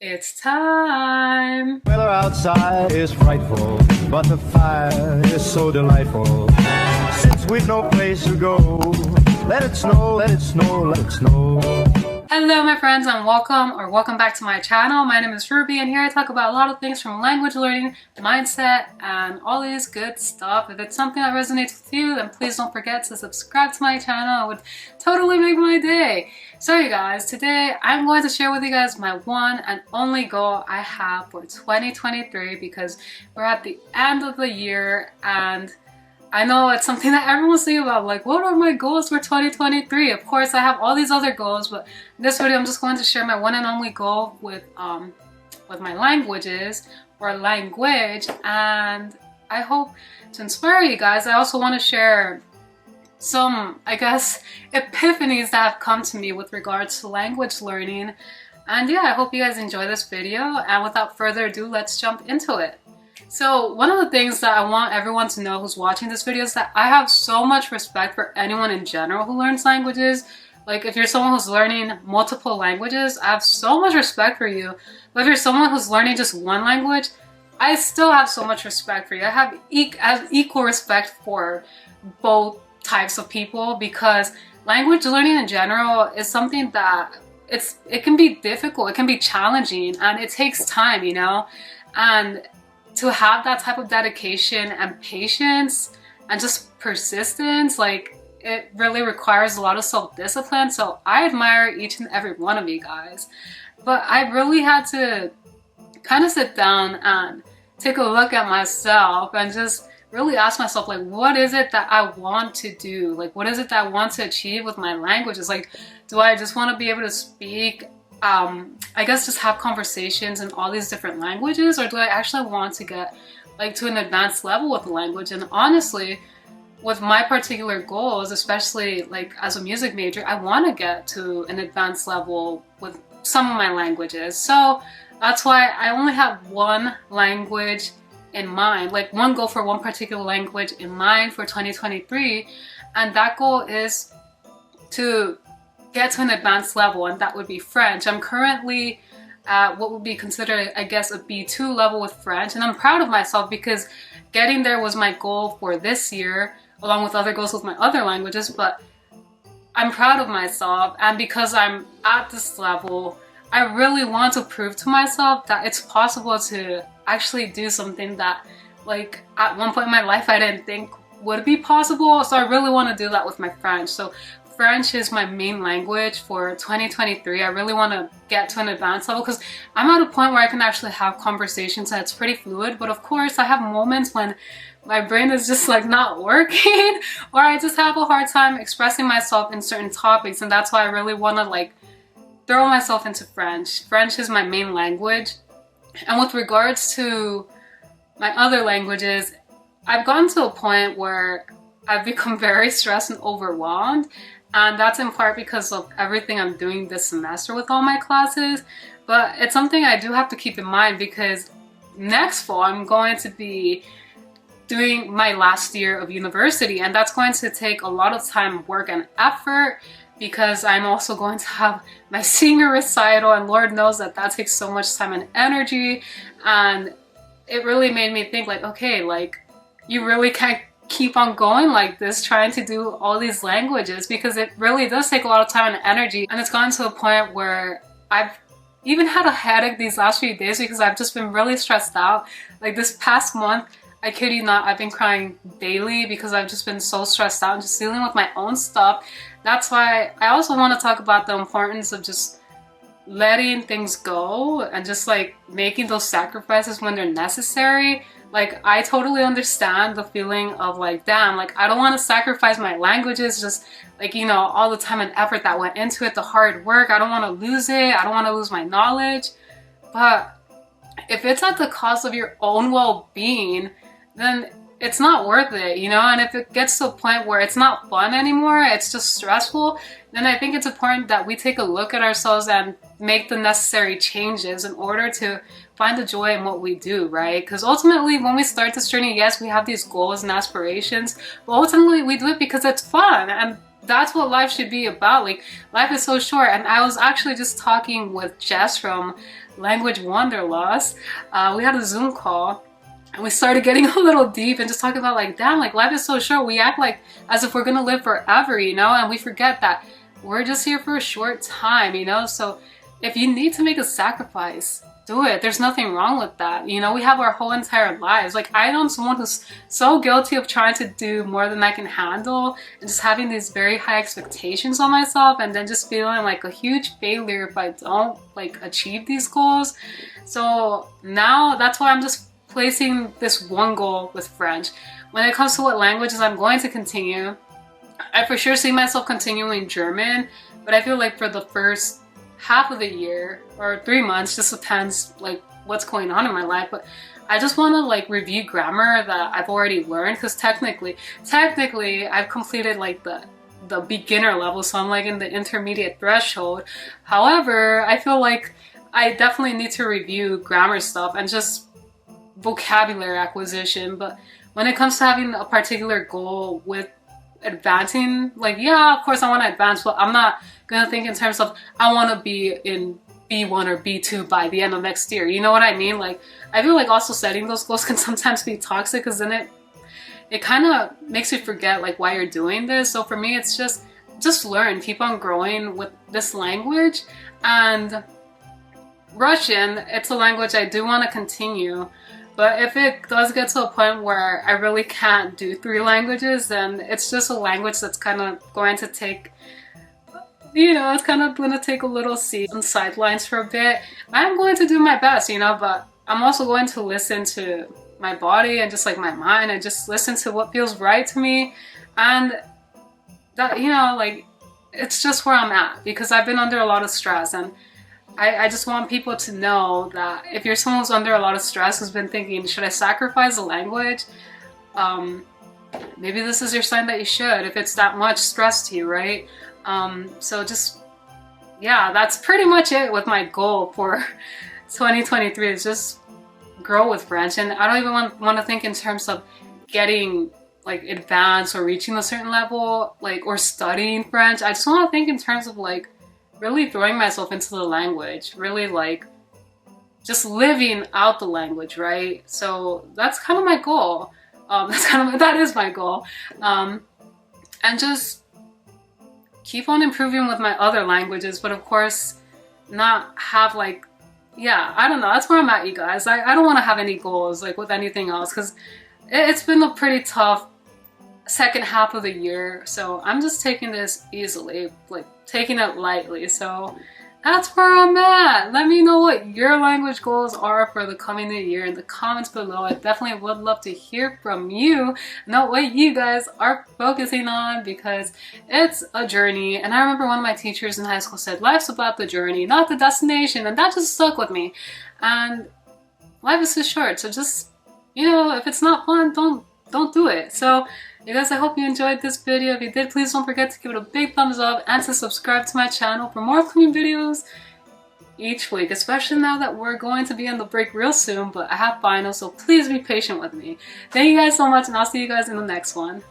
It's time! Weather outside is frightful, but the fire is so delightful. Since we've no place to go, let it snow, let it snow, let it snow. Hello my friends and welcome back to my channel. My name is Ruby and here I talk about a lot of things from language learning, mindset, and all this good stuff. If it's something that resonates with you, then please don't forget to subscribe to my channel. It would totally make my day. So you guys, today I'm going to share with you guys my one and only goal I have for 2023 because we're at the end of the year and I know it's something that everyone's thinking about, like, what are my goals for 2023? Of course, I have all these other goals, but in this video, I'm just going to share my one and only goal with my languages, or language, and I hope to inspire you guys. I also want to share some, I guess, epiphanies that have come to me with regards to language learning. And yeah, I hope you guys enjoy this video, and without further ado, let's jump into it. So one of the things that I want everyone to know who's watching this video is that I have so much respect for anyone in general who learns languages. Like if you're someone who's learning multiple languages, I have so much respect for you. But if you're someone who's learning just one language, I still have so much respect for you. I have equal respect for both types of people because language learning in general is something that it can be difficult, it can be challenging, and it takes time, you know? And to have that type of dedication and patience and just persistence, like it really requires a lot of self-discipline. So I admire each and every one of you guys. But I really had to kind of sit down and take a look at myself and just really ask myself, like, what is it that I want to do? Like, what is it that I want to achieve with my languages? Like, do I just want to be able to speak I guess just have conversations in all these different languages, or do I actually want to get like to an advanced level with the language? And honestly, with my particular goals, especially like as a music major, I want to get to an advanced level with some of my languages. So that's why I only have one language in mind, like one goal for one particular language in mind for 2023, and that goal is to get to an advanced level, and that would be French. I'm currently at what would be considered, I guess, a B2 level with French, and I'm proud of myself because getting there was my goal for this year, along with other goals with my other languages, but I'm proud of myself, and because I'm at this level, I really want to prove to myself that it's possible to actually do something that, like, at one point in my life I didn't think would be possible, so I really want to do that with my French. So French is my main language for 2023. I really want to get to an advanced level because I'm at a point where I can actually have conversations that's pretty fluid, but of course I have moments when my brain is just like not working or I just have a hard time expressing myself in certain topics, and that's why I really want to like throw myself into French. French is my main language, and with regards to my other languages, I've gotten to a point where I've become very stressed and overwhelmed. And that's in part because of everything I'm doing this semester with all my classes. But it's something I do have to keep in mind because next fall I'm going to be doing my last year of university, and that's going to take a lot of time, work, and effort because I'm also going to have my senior recital, and Lord knows that that takes so much time and energy. And it really made me think, like, okay, like, you really can't keep on going like this trying to do all these languages because it really does take a lot of time and energy, and it's gotten to a point where I've even had a headache these last few days because I've just been really stressed out. Like this past month, I kid you not, I've been crying daily because I've just been so stressed out and just dealing with my own stuff. That's why I also want to talk about the importance of just letting things go and just like making those sacrifices when they're necessary. Like, I totally understand the feeling of like, damn, like I don't want to sacrifice my languages, just like, you know, all the time and effort that went into it, the hard work. I don't want to lose it. I don't want to lose my knowledge. But if it's at the cost of your own well-being, then it's not worth it, you know? And if it gets to a point where it's not fun anymore, it's just stressful, then I think it's important that we take a look at ourselves and make the necessary changes in order to find the joy in what we do, right? Because ultimately, when we start this journey, yes, we have these goals and aspirations, but ultimately we do it because it's fun, and that's what life should be about. Like, life is so short. And I was actually just talking with Jess from language wanderlust, we had a Zoom call. And we started getting a little deep and just talking about like, damn, like life is so short. We act like as if we're gonna live forever, you know, and we forget that we're just here for a short time, you know. So if you need to make a sacrifice, do it. There's nothing wrong with that. You know, we have our whole entire lives. Like, I know someone who's so guilty of trying to do more than I can handle and just having these very high expectations on myself, and then just feeling like a huge failure if I don't like achieve these goals. So now that's why I'm just placing this one goal with French. When it comes to what languages I'm going to continue, I for sure see myself continuing German, but I feel like for the first half of the year or 3 months, just depends like what's going on in my life, but I just want to like review grammar that I've already learned, because technically I've completed like the beginner level, so I'm like in the intermediate threshold. However, I feel like I definitely need to review grammar stuff and just vocabulary acquisition. But when it comes to having a particular goal with advancing, like, yeah, of course I want to advance, but I'm not gonna think in terms of I want to be in B1 or B2 by the end of next year. You know what I mean? Like, I feel like also setting those goals can sometimes be toxic, because then it kind of makes you forget like why you're doing this. So for me, it's just learn, keep on growing with this language. And Russian, it's a language I do want to continue. But if it does get to a point where I really can't do 3 languages, then it's just a language that's kind of going to take, you know, it's kind of going to take a little seat on sidelines for a bit. I'm going to do my best, you know, but I'm also going to listen to my body and just like my mind, and just listen to what feels right to me. And that, you know, like, it's just where I'm at, because I've been under a lot of stress, and I just want people to know that if you're someone who's under a lot of stress, who's been thinking, should I sacrifice the language? Maybe this is your sign that you should, if it's that much stress to you, right? So just, yeah, that's pretty much it with my goal for 2023, is just grow with French. And I don't even want to think in terms of getting like advanced or reaching a certain level, like, or studying French. I just want to think in terms of like really throwing myself into the language, really like just living out the language, right? So that's kind of my goal. That is my goal. And just keep on improving with my other languages, but of course not have like, yeah, I don't know. That's where I'm at, you guys. I don't want to have any goals like with anything else, because it's been a pretty tough second half of the year. So I'm just taking this easily, like taking it lightly. So that's where I'm at. Let me know what your language goals are for the coming new year in the comments below. I definitely would love to hear from you, know what you guys are focusing on, because it's a journey. And I remember one of my teachers in high school said, life's about the journey, not the destination. And that just stuck with me. And life is too short. So just, you know, if it's not fun, don't do it. So you guys, I hope you enjoyed this video. If you did, please don't forget to give it a big thumbs up and to subscribe to my channel for more upcoming videos each week, especially now that we're going to be on the break real soon, but I have finals, so please be patient with me. Thank you guys so much, and I'll see you guys in the next one.